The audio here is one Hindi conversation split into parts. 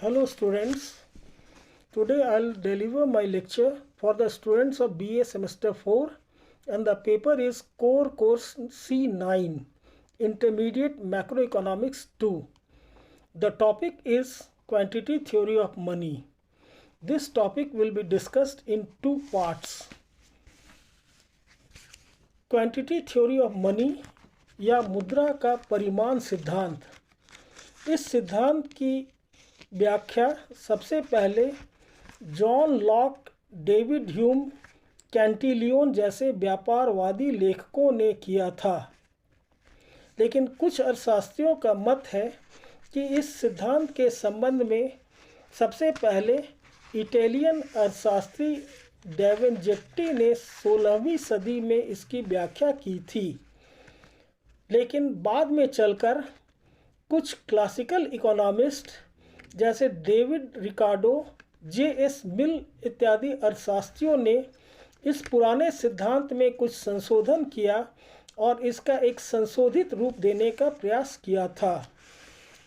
Hello students, today I'll deliver my lecture for the students of BA semester 4 and the paper is Core Course C9 Intermediate Macroeconomics 2. The topic is Quantity Theory of Money. This topic will be discussed in two parts. Quantity Theory of Money या मुद्रा का परिमाण सिद्धांत। इस सिद्धांत की व्याख्या सबसे पहले जॉन लॉक, डेविड ह्यूम, कैंटिलियन जैसे व्यापारवादी लेखकों ने किया था, लेकिन कुछ अर्थशास्त्रियों का मत है कि इस सिद्धांत के संबंध में सबसे पहले इटालियन अर्थशास्त्री डेवेंजेट्टी ने 16वीं सदी में इसकी व्याख्या की थी, लेकिन बाद में चलकर कुछ क्लासिकल इकोनॉमिस्ट जैसे डेविड रिकार्डो, जे.एस. मिल इत्यादि अर्थशास्त्रियों ने इस पुराने सिद्धांत में कुछ संशोधन किया और इसका एक संशोधित रूप देने का प्रयास किया था।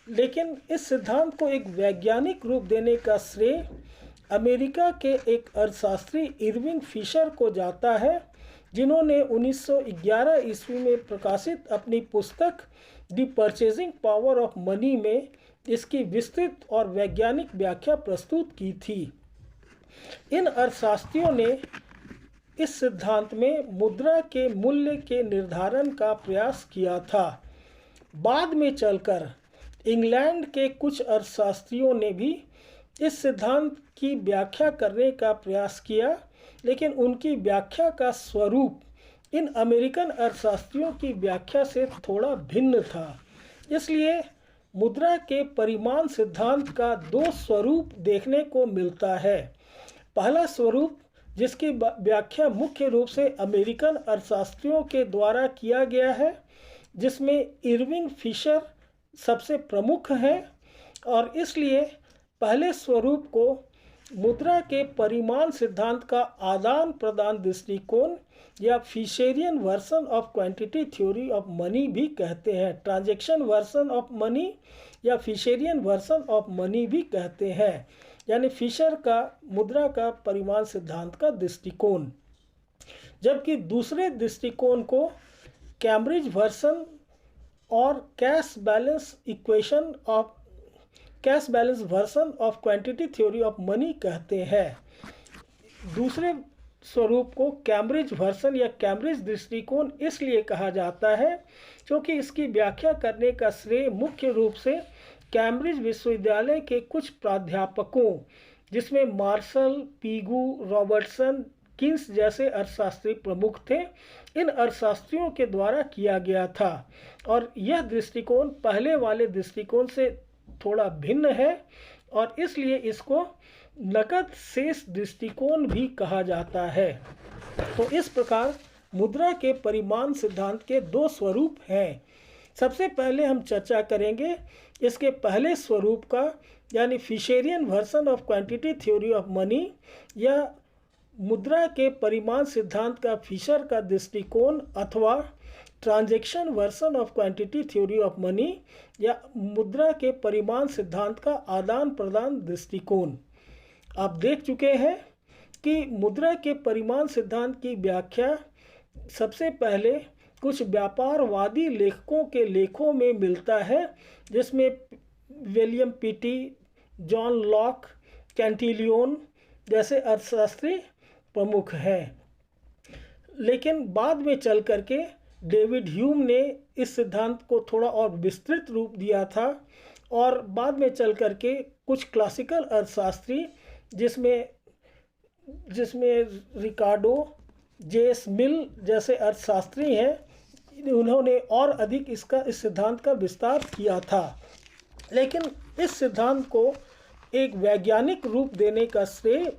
लेकिन इस सिद्धांत को एक वैज्ञानिक रूप देने का श्रेय अमेरिका के एक अर्थशास्त्री इरविंग फिशर को जाता है, जिन्होंने 1911 ईस्वी में प्रकाशित अपनी पुस्तक the purchasing power of money में इसकी विस्तृत और वैज्ञानिक व्याख्या प्रस्तुत की थी। इन अर्थशास्त्रियों ने इस सिद्धांत में मुद्रा के मूल्य के निर्धारण का प्रयास किया था। बाद में चलकर इंग्लैंड के कुछ अर्थशास्त्रियों ने भी इस सिद्धांत की व्याख्या करने का प्रयास किया, लेकिन उनकी व्याख्या का स्वरूप इन अमेरिकन अर्थशास्त्रियों की व्याख्या से थोड़ा भिन्न था। इसलिए मुद्रा के परिमाण सिद्धांत का दो स्वरूप देखने को मिलता है। पहला स्वरूप, जिसकी व्याख्या मुख्य रूप से अमेरिकन अर्थशास्त्रियों के द्वारा किया गया है, जिसमें इरविंग फिशर सबसे प्रमुख हैं, और इसलिए पहले स्वरूप को मुद्रा के परिमाण सिद्धांत का आदान प्रदान दृष्टिकोण या Fisherian version of quantity theory of money भी कहते हैं। ट्रांजैक्शन वर्सन ऑफ मनी या फिशरियन वर्सन ऑफ मनी भी कहते हैं, यानी फिशर का मुद्रा का परिमाण सिद्धांत का दृष्टिकोण। जबकि दूसरे दृष्टिकोण को कैम्ब्रिज वर्सन और cash balance version of quantity theory of money कहते हैं। दूसरे स्वरूप को कैम्ब्रिज वर्सन या कैम्ब्रिज दृष्टिकोण इसलिए कहा जाता है क्योंकि इसकी व्याख्या करने का श्रेय मुख्य रूप से कैम्ब्रिज विश्वविद्यालय के कुछ प्राध्यापकों, जिसमें मार्शल, पीगू, रॉबर्टसन, किन्स जैसे अर्थशास्त्री प्रमुख थे, इन अर्थशास्त्रियों के द्वारा किया गया था। और यह दृष्टिकोण पहले वाले दृष्टिकोण से थोड़ा भिन्न है और इसलिए इसको नकद शेष दृष्टिकोण भी कहा जाता है। तो इस प्रकार मुद्रा के परिमाण सिद्धांत के दो स्वरूप हैं। सबसे पहले हम चर्चा करेंगे इसके पहले स्वरूप का, यानी Fisherian version of quantity theory of money या मुद्रा के परिमाण सिद्धांत का फिशर का दृष्टिकोण, अथवा transaction version of quantity theory of money या मुद्रा के परिमाण सिद्धांत का आदान प्रदान दृष्टिकोण। आप देख चुके हैं कि मुद्रा के परिमाण सिद्धांत की व्याख्या सबसे पहले कुछ व्यापारवादी लेखकों के लेखों में मिलता है, जिसमें विलियम पीटी, जॉन लॉक, कैंटिलियन जैसे अर्थशास्त्री प्रमुख हैं। लेकिन बाद में चल करके डेविड ह्यूम ने इस सिद्धांत को थोड़ा और विस्तृत रूप दिया था, और बाद में चल करके कुछ क्लासिकल अर्थशास्त्री जिसमें रिकार्डो, जे.एस. मिल जैसे अर्थशास्त्री हैं, उन्होंने और अधिक इस सिद्धांत का विस्तार किया था। लेकिन इस सिद्धांत को एक वैज्ञानिक रूप देने का श्रेय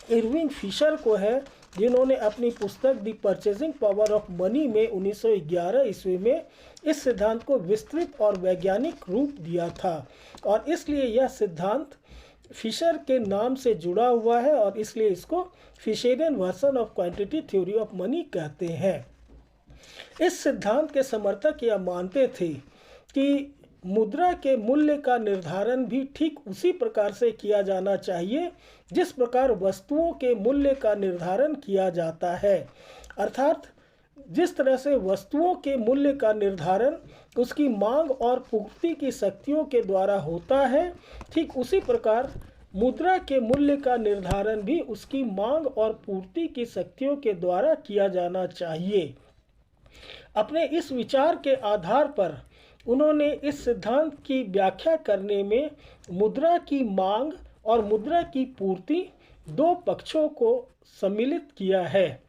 इरविंग फिशर को है, जिन्होंने अपनी पुस्तक the purchasing power of money में 1911 ईस्वी में इस सिद्धांत को विस्तृत और वैज्ञानिक रूप दिया था, और इसलिए यह सिद्धांत फिशर के नाम से जुड़ा हुआ है और इसलिए इसको Fisherian version of quantity theory of money कहते हैं। इस सिद्धांत के समर्थक यह मानते थे कि मुद्रा के मूल्य का निर्धारण भी ठीक उसी प्रकार से किया जाना चाहिए जिस प्रकार वस्तुओं के मूल्य का निर्धारण किया जाता है। अर्थात जिस तरह से वस्तुओं के मूल्य का निर्धारण उसकी मांग और पूर्ति की शक्तियों के द्वारा होता है, ठीक उसी प्रकार मुद्रा के मूल्य का निर्धारण भी उसकी मांग और पूर्ति की शक्तियों के द्वारा किया जाना चाहिए। अपने इस विचार के आधार पर उन्होंने इस सिद्धांत की व्याख्या करने में मुद्रा की मांग और मुद्रा की पूर्ति दो पक्षों को सम्मिलित किया है।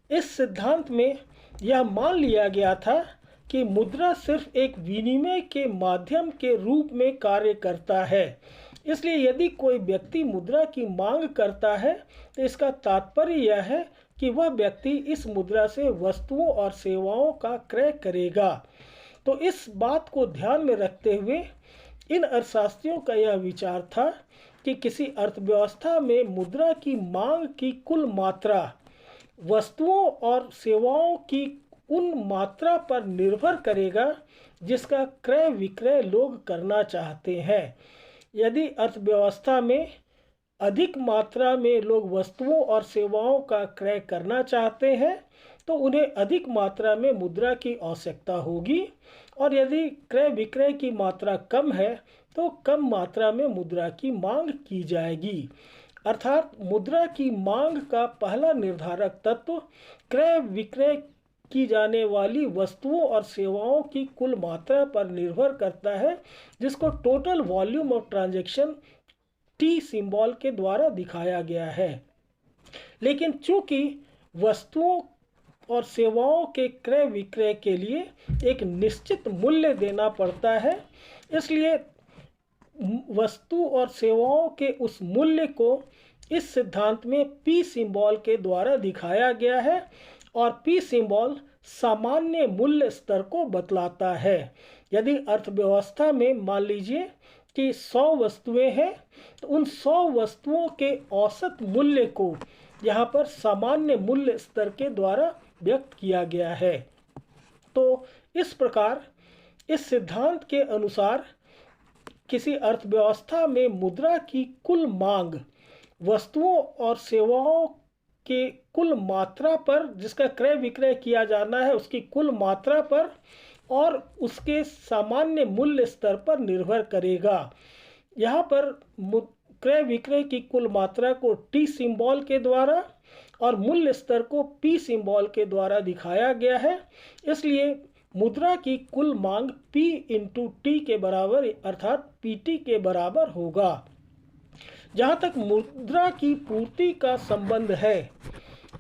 इस सिद्धांत में यह मान लिया गया था कि मुद्रा सिर्फ एक विनिमय के माध्यम के रूप में कार्य करता है। इसलिए यदि कोई व्यक्ति मुद्रा की मांग करता है तो इसका तात्पर्य यह है कि वह व्यक्ति इस मुद्रा से वस्तुओं और सेवाओं का क्रय करेगा। तो इस बात को ध्यान में रखते हुए इन अर्थशास्त्रियों का यह विचार था कि किसी अर्थव्यवस्था में मुद्रा की मांग की कुल मात्रा वस्तुओं और सेवाओं की उन मात्रा पर निर्भर करेगा जिसका क्रय विक्रय लोग करना चाहते हैं। यदि अर्थव्यवस्था में अधिक मात्रा में लोग वस्तुओं और सेवाओं का क्रय करना चाहते हैं तो उन्हें अधिक मात्रा में मुद्रा की आवश्यकता होगी, और यदि क्रय विक्रय की मात्रा कम है तो कम मात्रा में मुद्रा की मांग की जाएगी। अर्थात मुद्रा की मांग का पहला निर्धारक तत्व क्रय विक्रय की जाने वाली वस्तुओं और सेवाओं की कुल मात्रा पर निर्भर करता है, जिसको total volume of transaction T symbol के द्वारा दिखाया गया है। लेकिन चूंकि वस्तुओं और सेवाओं के क्रय विक्रय के लिए एक निश्चित मूल्य देना पड़ता है, इसलिए वस्तु और सेवाओं के उस मूल्य को इस सिद्धांत में पी सिंबल के द्वारा दिखाया गया है, और पी सिंबल सामान्य मूल्य स्तर को बतलाता है। यदि अर्थव्यवस्था में मान लीजिए कि 100 वस्तुएं हैं तो उन 100 वस्तुओं के औसत मूल्य को यहाँ पर सामान्य मूल्य स्तर के द्वारा व्यक्त किया गया है। तो इस प्रकार इस सिद्धांत के अनुसार किसी अर्थव्यवस्था में मुद्रा की कुल मांग वस्तुओं और सेवाओं के कुल मात्रा पर, जिसका क्रय विक्रय किया जाना है उसकी कुल मात्रा पर और उसके सामान्य मूल्य स्तर पर निर्भर करेगा। यहाँ पर क्रय विक्रय की कुल मात्रा को टी सिंबल के द्वारा और मूल्य स्तर को पी सिंबल के द्वारा दिखाया गया है। इसलिए मुद्रा की कुल मांग P इंटू टी के बराबर अर्थात PT के बराबर होगा। जहाँ तक मुद्रा की पूर्ति का संबंध है,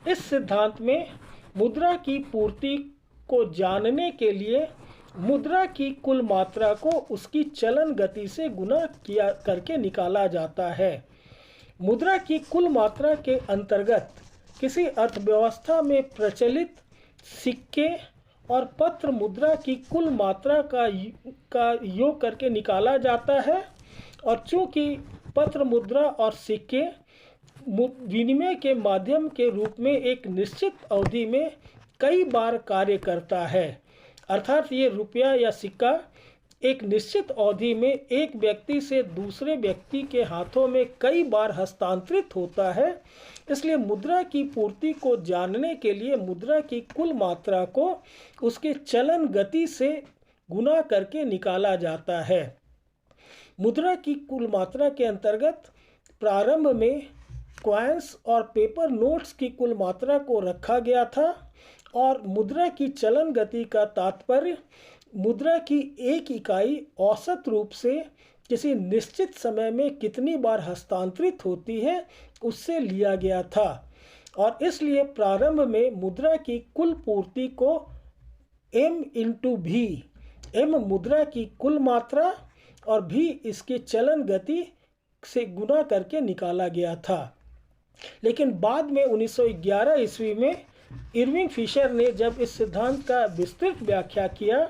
इस सिद्धांत में मुद्रा की पूर्ति को जानने के लिए मुद्रा की कुल मात्रा को उसकी चलन गति से गुणा किया करके निकाला जाता है। मुद्रा की कुल मात्रा के अंतर्गत किसी अर्थव्यवस्था में प्रचलित सिक्के और पत्र मुद्रा की कुल मात्रा का योग करके निकाला जाता है, और चूंकि पत्र मुद्रा और सिक्के विनिमय के माध्यम के रूप में एक निश्चित अवधि में कई बार कार्य करता है, अर्थात ये रुपया या सिक्का एक निश्चित अवधि में एक व्यक्ति से दूसरे व्यक्ति के हाथों में कई बार हस्तांतरित होता है, इसलिए मुद्रा की पूर्ति को जानने के लिए मुद्रा की कुल मात्रा को उसके चलन गति से गुणा करके निकाला जाता है। मुद्रा की कुल मात्रा के अंतर्गत प्रारंभ में कॉइन्स और पेपर नोट्स की कुल मात्रा को रखा गया था, और मुद्रा की चलन गति का तात्पर्य मुद्रा की एक इकाई औसत रूप से किसी निश्चित समय में कितनी बार हस्तांतरित होती है उससे लिया गया था, और इसलिए प्रारंभ में मुद्रा की कुल पूर्ति को M इंटू भी, M मुद्रा की कुल मात्रा और भी इसके चलन गति से गुणा करके निकाला गया था। लेकिन बाद में 1911 ईस्वी में इरविंग फिशर ने जब इस सिद्धांत का विस्तृत व्याख्या किया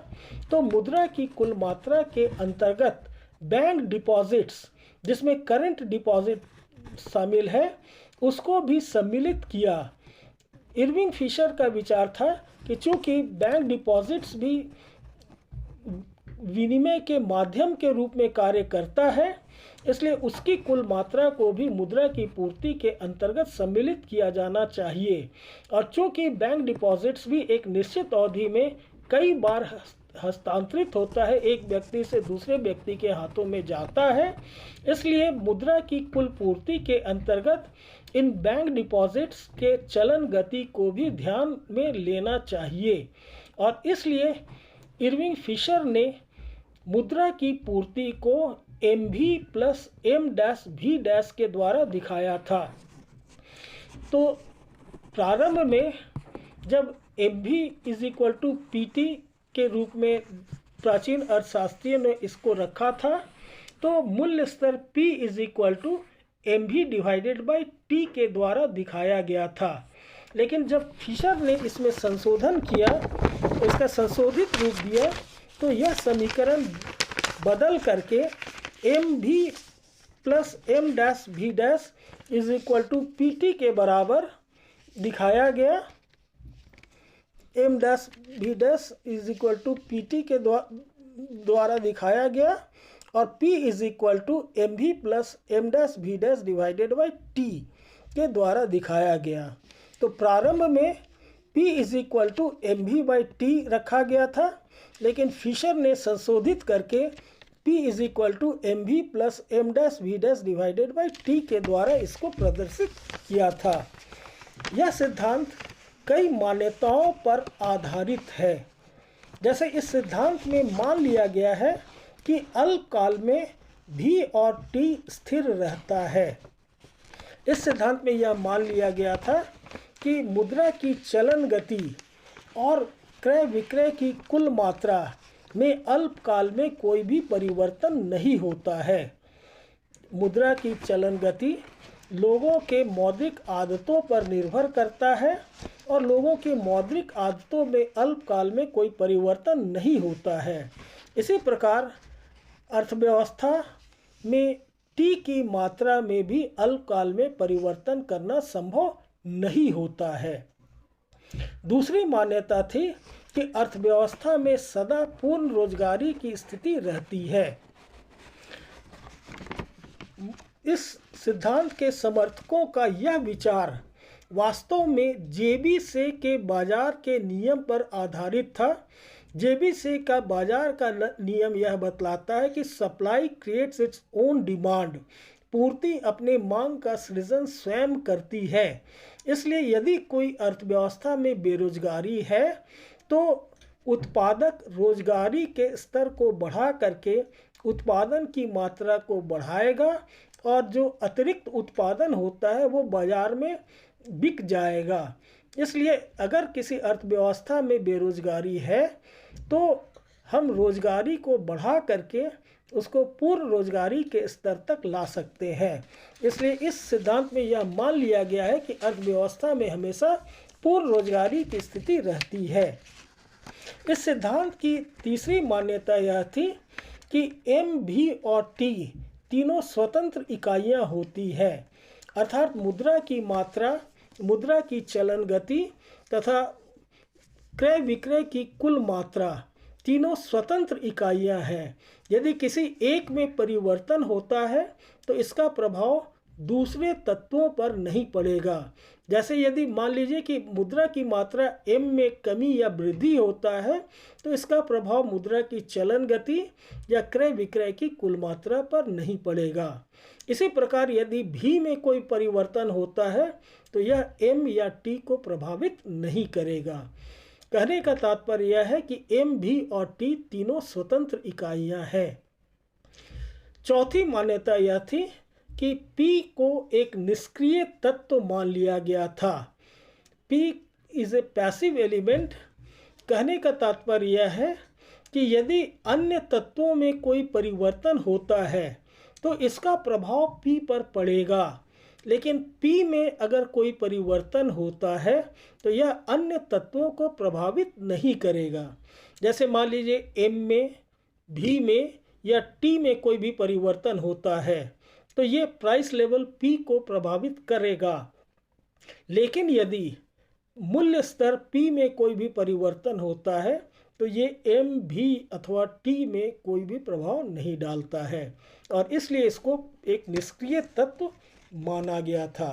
तो मुद्रा की कुल मात्रा के अंतर्गत बैंक डिपॉजिट्स, जिसमें करंट डिपॉजिट शामिल है, उसको भी सम्मिलित किया। इरविंग फिशर का विचार था कि चूंकि बैंक डिपॉजिट्स भी विनिमय के माध्यम के रूप में कार्य करता है, इसलिए उसकी कुल मात्रा को भी मुद्रा की पूर्ति के अंतर्गत सम्मिलित किया जाना चाहिए। और चूंकि बैंक डिपॉजिट्स भी एक निश्चित अवधि में कई बार हस्तांतरित होता है, एक व्यक्ति से दूसरे व्यक्ति के हाथों में जाता है, इसलिए मुद्रा की कुल पूर्ति के अंतर्गत इन बैंक डिपॉजिट्स के चलन गति को भी ध्यान में लेना चाहिए। और इसलिए इरविंग फिशर ने मुद्रा की पूर्ति को MV प्लस M-V के द्वारा दिखाया था। तो प्रारंभ में जब MV = PT के रूप में प्राचीन अर्थशास्त्रियों ने इसको रखा था, तो मूल्य स्तर P = MV/T के द्वारा दिखाया गया था। लेकिन जब फिशर ने इसमें संशोधन किया, इसका संशोधित रूप दिया, तो यह समीकरण बदल करके MV प्लस M-V = PT के बराबर दिखाया गया। M-V = PT के द्वारा दिखाया गया और P = MV plus M-V / T के द्वारा दिखाया गया। तो प्रारंभ में P = MV/T रखा गया था, लेकिन फिशर ने संशोधित करके P = MV plus M-V / T के द्वारा इसको प्रदर्शित किया था। यह सिद्धांत कई मान्यताओं पर आधारित है। जैसे इस सिद्धांत में मान लिया गया है कि अल्पकाल में V और T स्थिर रहता है। इस सिद्धांत में यह मान लिया गया था कि मुद्रा की चलन गति और क्रय विक्रय की कुल मात्रा में अल्पकाल में कोई भी परिवर्तन नहीं होता है। मुद्रा की चलन गति लोगों के मौद्रिक आदतों पर निर्भर करता है और लोगों की मौद्रिक आदतों में अल्पकाल में कोई परिवर्तन नहीं होता है। इसी प्रकार अर्थव्यवस्था में T की मात्रा में भी अल्पकाल में परिवर्तन करना संभव नहीं होता है। दूसरी मान्यता थी कि अर्थव्यवस्था में सदा पूर्ण रोजगारी की स्थिति रहती है। इस सिद्धांत के समर्थकों का यह विचार वास्तव में JB से के बाजार के नियम पर आधारित था। JB से का बाजार का नियम यह बतलाता है कि supply creates its own demand, पूर्ति अपने मांग का सृजन स्वयं करती है। इसलिए यदि कोई अर्थव्यवस्था में बेरोजगारी है तो उत्पादक रोजगारी के स्तर को बढ़ा करके उत्पादन की मात्रा को बढ़ाएगा और जो अतिरिक्त उत्पादन होता है वो बाजार में बिक जाएगा। इसलिए अगर किसी अर्थव्यवस्था में बेरोजगारी है तो हम रोजगारी को बढ़ा करके उसको पूर्ण रोजगारी के स्तर तक ला सकते हैं। इसलिए इस सिद्धांत में यह मान लिया गया है कि अर्थव्यवस्था में हमेशा पूर्ण रोजगारी की स्थिति रहती है। इस सिद्धांत की तीसरी मान्यता यह थी कि MV और T तीनों स्वतंत्र इकाइयां होती हैं, अर्थात मुद्रा की मात्रा, मुद्रा की चलन गति तथा क्रय विक्रय की कुल मात्रा तीनों स्वतंत्र इकाइयां हैं। यदि किसी एक में परिवर्तन होता है तो इसका प्रभाव दूसरे तत्वों पर नहीं पड़ेगा। जैसे यदि मान लीजिए कि मुद्रा की मात्रा M में कमी या वृद्धि होता है तो इसका प्रभाव मुद्रा की चलन गति या क्रय विक्रय की कुल मात्रा पर नहीं पड़ेगा। इसी प्रकार यदि V में कोई परिवर्तन होता है तो यह M या T को प्रभावित नहीं करेगा। कहने का तात्पर्य यह है कि M, V और T तीनों स्वतंत्र इकाइयां हैं। चौथी मान्यता यह थी कि P को एक निष्क्रिय तत्व मान लिया गया था। P is a passive element. कहने का तात्पर्य यह है कि यदि अन्य तत्वों में कोई परिवर्तन होता है तो इसका प्रभाव P पर पड़ेगा, लेकिन P में अगर कोई परिवर्तन होता है तो यह अन्य तत्वों को प्रभावित नहीं करेगा। जैसे मान लीजिए M में, V में या T में कोई भी परिवर्तन होता है तो ये प्राइस लेवल P को प्रभावित करेगा। लेकिन यदि मूल्य स्तर P में कोई भी परिवर्तन होता है तो ये एम भी अथवा टी में कोई भी प्रभाव नहीं डालता है और इसलिए इसको एक निष्क्रिय तत्व माना गया था।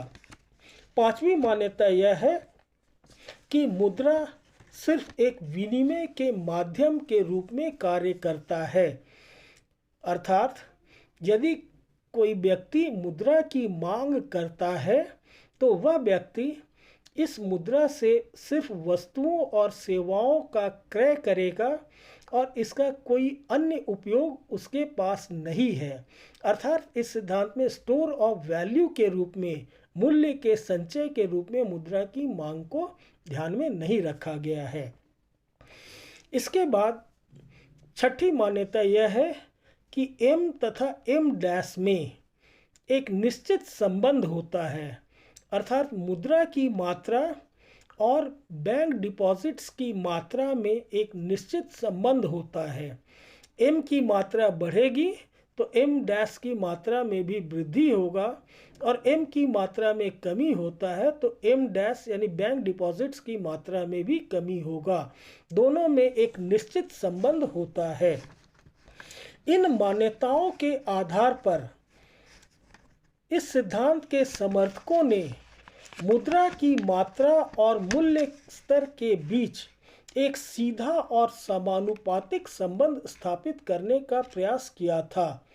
पांचवी मान्यता यह है कि मुद्रा सिर्फ एक विनिमय के माध्यम के रूप में कार्य करता है, अर्थात यदि कोई व्यक्ति मुद्रा की मांग करता है तो वह व्यक्ति इस मुद्रा से सिर्फ वस्तुओं और सेवाओं का क्रय करेगा और इसका कोई अन्य उपयोग उसके पास नहीं है। अर्थात इस सिद्धांत में स्टोर ऑफ वैल्यू के रूप में, मूल्य के संचय के रूप में मुद्रा की मांग को ध्यान में नहीं रखा गया है। इसके बाद छठी मान्यता यह है कि एम तथा एम डैश में एक निश्चित संबंध होता है, अर्थात मुद्रा की मात्रा और बैंक डिपॉजिट्स की मात्रा में एक निश्चित संबंध होता है। एम की मात्रा बढ़ेगी तो एम डैश की मात्रा में भी वृद्धि होगा और एम की मात्रा में कमी होता है तो एम डैश यानी बैंक डिपॉजिट्स की मात्रा में भी कमी होगा। दोनों में एक निश्चित संबंध होता है। इन मान्यताओं के आधार पर इस सिद्धांत के समर्थकों ने मुद्रा की मात्रा और मूल्य स्तर के बीच एक सीधा और समानुपातिक संबंध स्थापित करने का प्रयास किया था।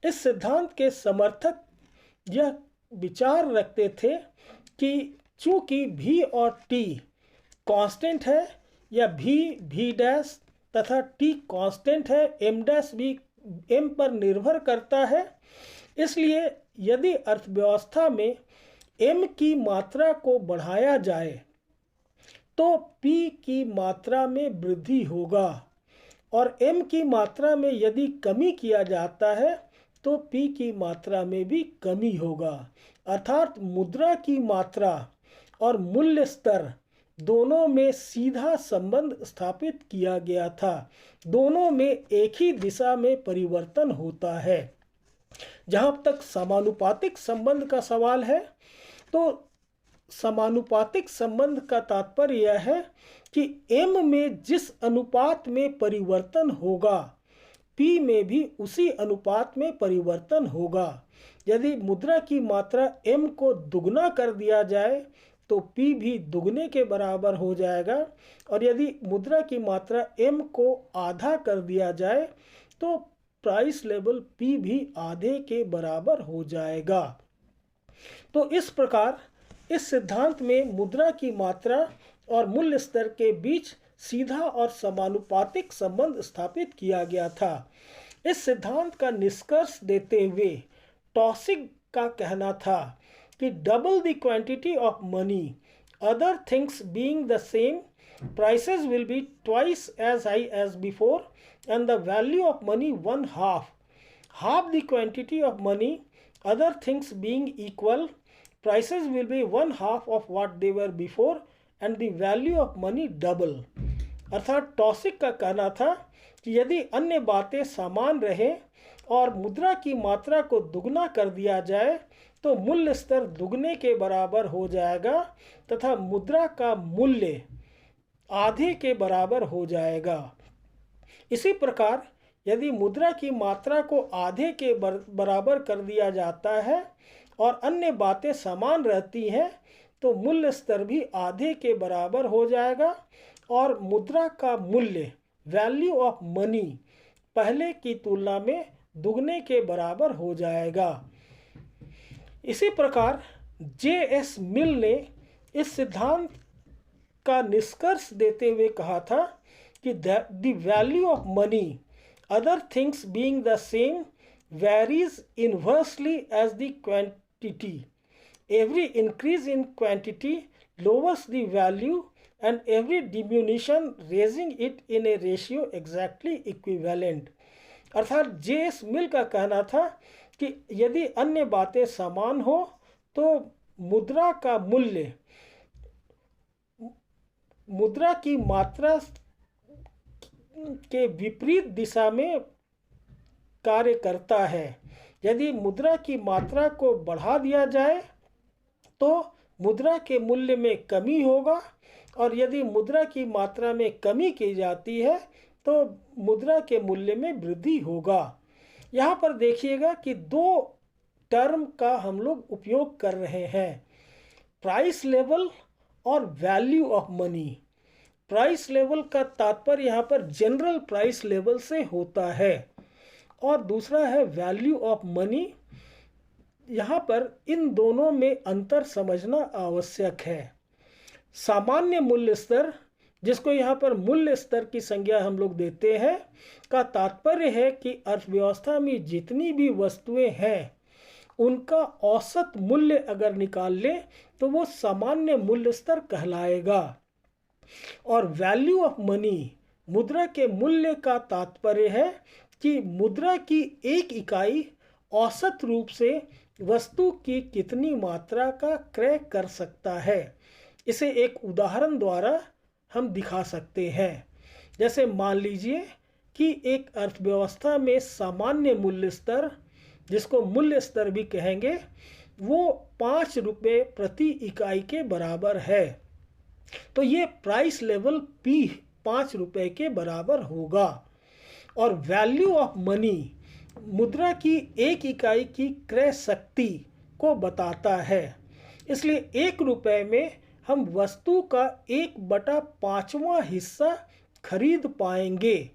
इस सिद्धांत के समर्थक यह विचार रखते थे कि चूंकि भी और टी कांस्टेंट है या भी डैश तथा टी कांस्टेंट है, एम डैश भी एम पर निर्भर करता है, इसलिए यदि अर्थव्यवस्था में एम की मात्रा को बढ़ाया जाए तो पी की मात्रा में वृद्धि होगा और एम की मात्रा में यदि कमी किया जाता है तो पी की मात्रा में भी कमी होगा। अर्थात मुद्रा की मात्रा और मूल्य स्तर दोनों में सीधा संबंध स्थापित किया गया था। दोनों में एक ही दिशा में परिवर्तन होता है। जहाँ तक समानुपातिक संबंध का सवाल है तो समानुपातिक संबंध का तात्पर्य यह है कि एम में जिस अनुपात में परिवर्तन होगा पी में भी उसी अनुपात में परिवर्तन होगा। यदि मुद्रा की मात्रा एम को दुगना कर दिया जाए तो पी भी दुगने के बराबर हो जाएगा और यदि मुद्रा की मात्रा एम को आधा कर दिया जाए तो प्राइस लेवल पी भी आधे के बराबर हो जाएगा। तो इस प्रकार इस सिद्धांत में मुद्रा की मात्रा और मूल्य स्तर के बीच सीधा और समानुपातिक संबंध स्थापित किया गया था। इस सिद्धांत का निष्कर्ष देते हुए टॉसिग का कहना था कि double the quantity of money, other things being the same, prices will be twice as high as before and the value of money one half. Half the quantity of money, other things being equal, prices will be one half of what they were before and the value of money double. अर्थात टॉसिक का कहना था कि यदि अन्य बातें समान रहें और मुद्रा की मात्रा को दुगना कर दिया जाए तो मूल्य स्तर दुगने के बराबर हो जाएगा तथा मुद्रा का मूल्य आधे के बराबर हो जाएगा। इसी प्रकार यदि मुद्रा की मात्रा को आधे के बराबर कर दिया जाता है और अन्य बातें समान रहती हैं तो मूल्य स्तर भी आधे के बराबर हो जाएगा और मुद्रा का मूल्य, वैल्यू ऑफ मनी, पहले की तुलना में दुगने के बराबर हो जाएगा। इसी प्रकार जे.एस. मिल ने इस सिद्धांत का निष्कर्ष देते हुए कहा था कि the value of money, other things being the same, varies inversely as the quantity. Every increase in quantity lowers the value and every diminution raising it in a ratio exactly equivalent. अर्थात जे.एस. मिल का कहना था कि यदि अन्य बातें समान हो तो मुद्रा का मूल्य मुद्रा की मात्रा के विपरीत दिशा में कार्य करता है। यदि मुद्रा की मात्रा को बढ़ा दिया जाए तो मुद्रा के मूल्य में कमी होगा और यदि मुद्रा की मात्रा में कमी की जाती है तो मुद्रा के मूल्य में वृद्धि होगा। यहाँ पर देखिएगा कि दो टर्म का हम लोग उपयोग कर रहे हैं, प्राइस लेवल और value of money. Price level का तात्पर्य यहाँ पर जनरल प्राइस लेवल से होता है और दूसरा है वैल्यू ऑफ मनी। यहाँ पर इन दोनों में अंतर समझना आवश्यक है। सामान्य मूल्य स्तर, जिसको यहाँ पर मूल्य स्तर की संज्ञा हम लोग देते हैं, का तात्पर्य है कि अर्थव्यवस्था में जितनी भी वस्तुएं हैं उनका औसत मूल्य अगर निकाल ले तो वो सामान्य मूल्य स्तर कहलाएगा। और वैल्यू ऑफ मनी, मुद्रा के मूल्य का तात्पर्य है कि मुद्रा की एक इकाई औसत रूप से वस्तु की कितनी मात्रा का क्रय कर सकता है। इसे एक उदाहरण द्वारा हम दिखा सकते हैं। जैसे मान लीजिए कि एक अर्थव्यवस्था में सामान्य मूल्य स्तर, जिसको मूल्य स्तर भी कहेंगे, वो 5 रुपये प्रति इकाई के बराबर है। तो ये प्राइस लेवल P 5 रुपये के बराबर होगा। और वैल्यू ऑफ मनी मुद्रा की एक इकाई की क्रय शक्ति को बताता है। इसलिए 1 रुपये में हम वस्तु का 1/5वां हिस्सा खरीद पाएंगे।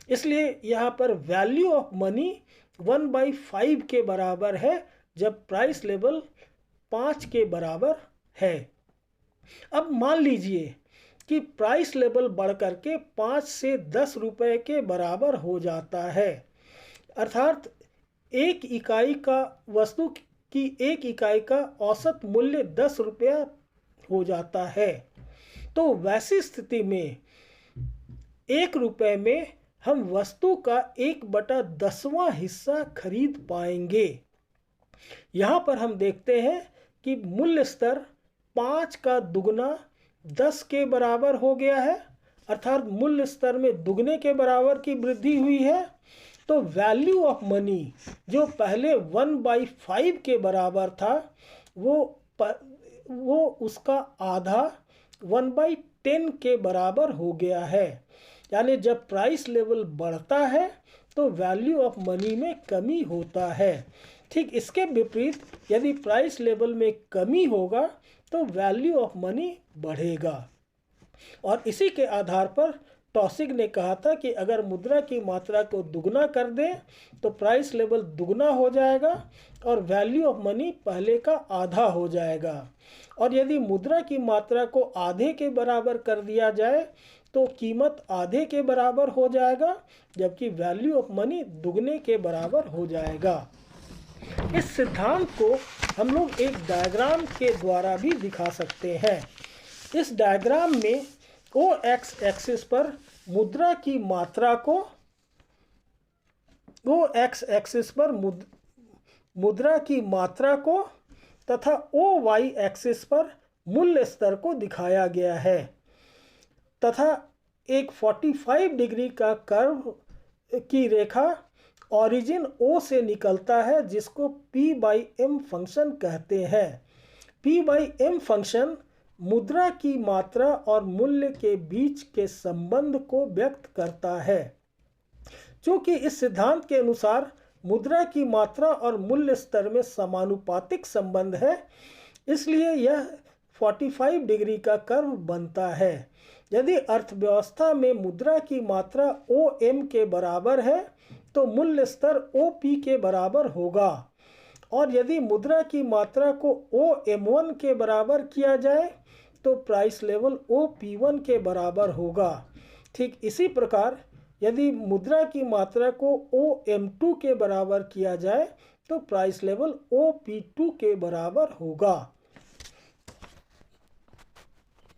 इसलिए यहाँ पर वैल्यू ऑफ मनी 1/5 के बराबर है जब प्राइस लेवल 5 के बराबर है। अब मान लीजिए कि प्राइस लेवल बढ़ करके 5 से 10 रुपये के बराबर हो जाता है, अर्थात एक इकाई का वस्तु की एक इकाई का औसत मूल्य 10 रुपया हो जाता है। तो वैसी स्थिति में 1 रुपये में हम वस्तु का 1/10वां हिस्सा खरीद पाएंगे। यहाँ पर हम देखते हैं कि मूल्य स्तर 5 का दुगना 10 के बराबर हो गया है, अर्थात मूल्य स्तर में दुगने के बराबर की वृद्धि हुई है। तो वैल्यू ऑफ मनी जो पहले 1/5 के बराबर था वो उसका आधा 1/10 के बराबर हो गया है। यानी जब प्राइस लेवल बढ़ता है तो वैल्यू ऑफ मनी में कमी होता है। ठीक इसके विपरीत यदि प्राइस लेवल में कमी होगा तो वैल्यू ऑफ मनी बढ़ेगा। और इसी के आधार पर टॉसिग ने कहा था कि अगर मुद्रा की मात्रा को दुगना कर दें तो प्राइस लेवल दुगना हो जाएगा और वैल्यू ऑफ मनी पहले का आधा हो जाएगा। और यदि मुद्रा की मात्रा को आधे के बराबर कर दिया जाए तो कीमत आधे के बराबर हो जाएगा, जबकि वैल्यू ऑफ मनी दुगने के बराबर हो जाएगा। इस सिद्धांत को हम लोग एक डायग्राम के द्वारा भी दिखा सकते हैं। इस डायग्राम में OX एक्सिस पर मुद्रा की मात्रा को, OX एक्सिस पर मुद्रा की मात्रा को तथा OY एक्सिस पर मूल्य स्तर को दिखाया गया है तथा एक 45 डिग्री का कर्व की रेखा ओरिजिन O से निकलता है, जिसको P/M फंक्शन कहते हैं। P/M फंक्शन मुद्रा की मात्रा और मूल्य के बीच के संबंध को व्यक्त करता है। चूँकि इस सिद्धांत के अनुसार मुद्रा की मात्रा और मूल्य स्तर में समानुपातिक संबंध है, इसलिए यह 45 डिग्री का कर्व बनता है। यदि अर्थव्यवस्था में मुद्रा की मात्रा OM के बराबर है तो मूल्य स्तर OP के बराबर होगा, और यदि मुद्रा की मात्रा को OM1 के बराबर किया जाए तो प्राइस लेवल OP1 के बराबर होगा। ठीक इसी प्रकार यदि मुद्रा की मात्रा को OM2 के बराबर किया जाए तो प्राइस लेवल OP2 के बराबर होगा।